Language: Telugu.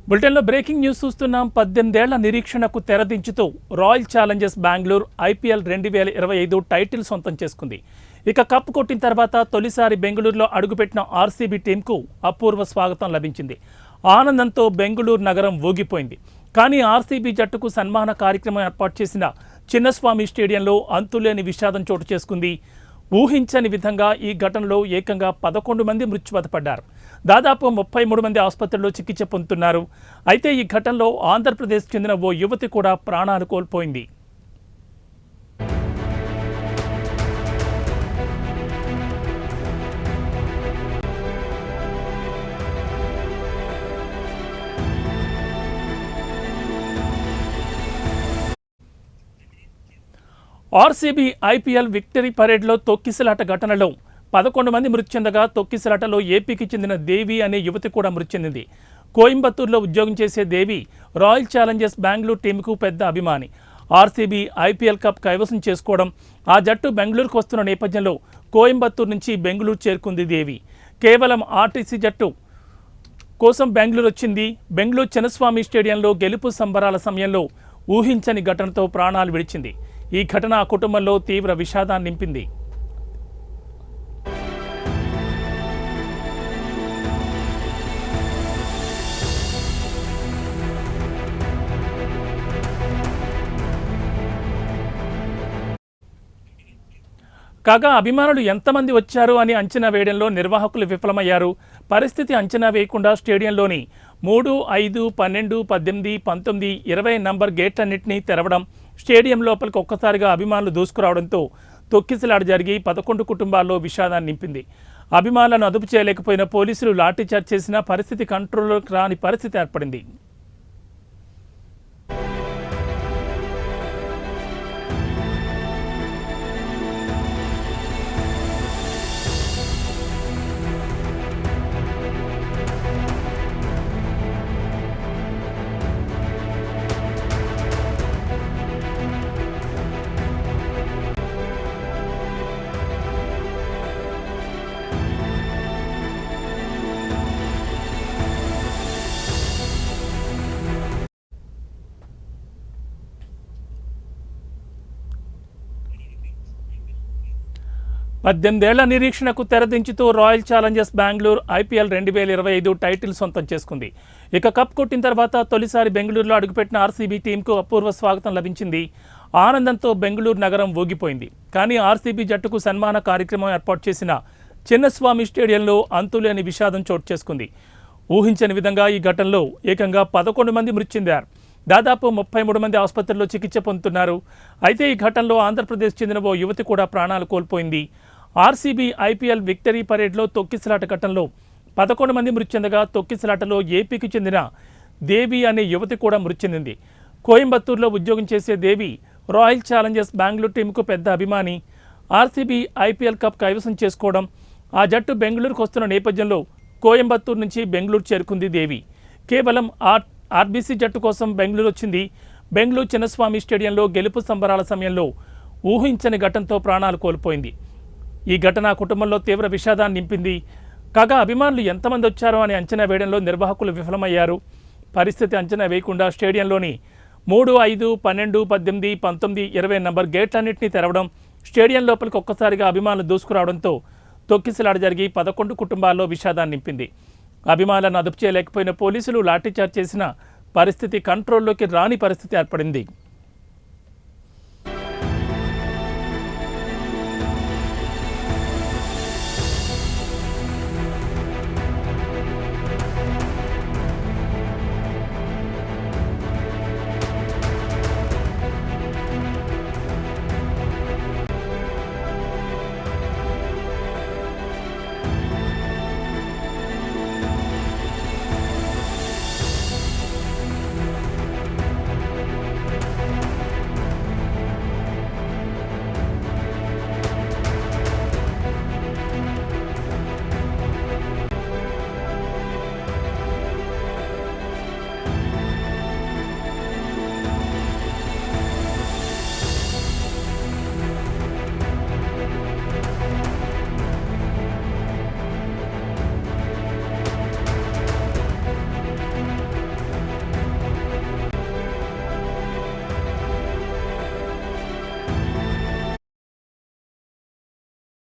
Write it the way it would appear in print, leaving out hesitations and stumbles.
బులెటిన్లో బ్రేకింగ్ న్యూస్ చూస్తున్నాం. 18 ఏళ్ల నిరీక్షణకు తెరదించుతూ Royal Challengers Bengaluru IPL 2025 title సొంతం చేసుకుంది. ఇక కప్ కొట్టిన తర్వాత తొలిసారి బెంగళూరులో అడుగుపెట్టిన RCB టీంకు అపూర్వ స్వాగతం లభించింది. ఆనందంతో బెంగళూరు నగరం ఊగిపోయింది. కానీ RCB జట్టుకు సన్మాన కార్యక్రమం ఏర్పాటు చేసిన చిన్నస్వామి స్టేడియంలో అంతులేని విషాదం చోటు చేసుకుంది. ఊహించని విధంగా ఈ ఘటనలో ఏకంగా 11 మంది మృత్యువాత పడ్డారు. దాదాపు 33 మంది ఆసుపత్రిలో చికిత్స పొందుతున్నారు. అయితే ఈ ఘటనలో ఆంధ్రప్రదేశ్ చెందిన ఓ యువతి కూడా ప్రాణాలు కోల్పోయింది. RCB IPL విక్టరీ పరేడ్లో తొక్కిసలాట ఘటనలో 11 మంది మృతి చెందగా తొక్కిసలాటలో ఏపీకి చెందిన దేవి అనే యువతి కూడా మృతి చెందింది. కోయంబత్తూరులో ఉద్యోగం చేసే దేవి రాయల్ ఛాలెంజర్స్ బెంగళూరు టీంకు పెద్ద అభిమాని. RCB IPL కప్ కైవసం చేసుకోవడం, ఆ జట్టు బెంగళూరుకు వస్తున్న నేపథ్యంలో కోయంబత్తూరు నుంచి బెంగళూరు చేరుకుంది దేవి. కేవలం RTC జట్టు కోసం బెంగళూరు వచ్చింది. బెంగళూరు చిన్నస్వామి స్టేడియంలో గెలుపు సంబరాల సమయంలో ఊహించని ఘటనతో ప్రాణాలు విడిచింది. ఈ ఘటన ఆ కుటుంబంలో తీవ్ర విషాదాన్ని నింపింది. కాగా అభిమానులు ఎంతమంది వచ్చారు అని అంచనా వేయడంలో నిర్వాహకులు విఫలమయ్యారు. పరిస్థితి అంచనా వేయకుండా స్టేడియంలోని 3, 5, 12, 18, 19, 20 నంబర్ గేట్లన్నింటినీ తెరవడం, స్టేడియం లోపలికి ఒక్కసారిగా అభిమానులు దూసుకురావడంతో తొక్కిసలాట జరిగి 11 కుటుంబాల్లో విషాదాన్ని నింపింది. అభిమానులను అదుపు చేయలేకపోయిన పోలీసులు లాఠీచార్జ్ చేసినా పరిస్థితి కంట్రోల్లోకి రాని పరిస్థితి ఏర్పడింది. పద్దెనిమిదేళ్ల నిరీక్షణకు తెరదించుతూ Royal Challengers Bengaluru IPL 2025 title సొంతం చేసుకుంది. ఇక కప్ కొట్టిన తర్వాత తొలిసారి బెంగళూరులో అడుగుపెట్టిన RCB టీంకు అపూర్వ స్వాగతం లభించింది. ఆనందంతో బెంగళూరు నగరం ఊగిపోయింది. కానీ RCB జట్టుకు సన్మాన కార్యక్రమం ఏర్పాటు చేసిన చిన్నస్వామి స్టేడియంలో అంతులేని విషాదం చోటు చేసుకుంది. ఊహించని విధంగా ఈ ఘటనలో ఏకంగా 11 మంది మృతి చెందారు. దాదాపు 33 మంది ఆసుపత్రిలో చికిత్స పొందుతున్నారు. అయితే ఈ ఘటనలో ఆంధ్రప్రదేశ్ చెందిన ఓ యువతి కూడా ప్రాణాలు కోల్పోయింది. RCB IPL విక్టరీ పరేడ్లో తొక్కిసలాట ఘటనలో 11 మంది మృతి చెందగా తొక్కిసలాటలో ఏపీకి చెందిన దేవి అనే యువతి కూడా మృతి చెందింది. కోయంబత్తూరులో ఉద్యోగం చేసే దేవి రాయల్ ఛాలెంజర్స్ బెంగళూరు టీంకు పెద్ద అభిమాని. RCB IPL కప్ కైవసం చేసుకోవడం, ఆ జట్టు బెంగళూరుకు వస్తున్న నేపథ్యంలో కోయంబత్తూరు నుంచి బెంగళూరు చేరుకుంది దేవి. కేవలం RBC జట్టు కోసం బెంగళూరు వచ్చింది. బెంగళూరు చిన్నస్వామి స్టేడియంలో గెలుపు సంబరాల సమయంలో ఊహించని ఘటనతో ప్రాణాలు కోల్పోయింది. ఈ ఘటన కుటుంబంలో తీవ్ర విషాదాన్ని నింపింది. కాగా అభిమానులు ఎంతమంది వచ్చారో అని అంచనా వేయడంలో నిర్వాహకులు విఫలమయ్యారు. పరిస్థితి అంచనా వేయకుండా స్టేడియంలోని 3, 5, 12, 18, 19, 20 నంబర్ గేట్లన్నింటినీ తెరవడం, స్టేడియం లోపలికి ఒక్కసారిగా అభిమానులు దూసుకురావడంతో తొక్కిసలాట జరిగి 11 కుటుంబాల్లో విషాదాన్ని నింపింది. అభిమానులను అదుపు చేయలేకపోయిన పోలీసులు లాఠీచార్జ్ చేసిన పరిస్థితి కంట్రోల్లోకి రాని పరిస్థితి ఏర్పడింది.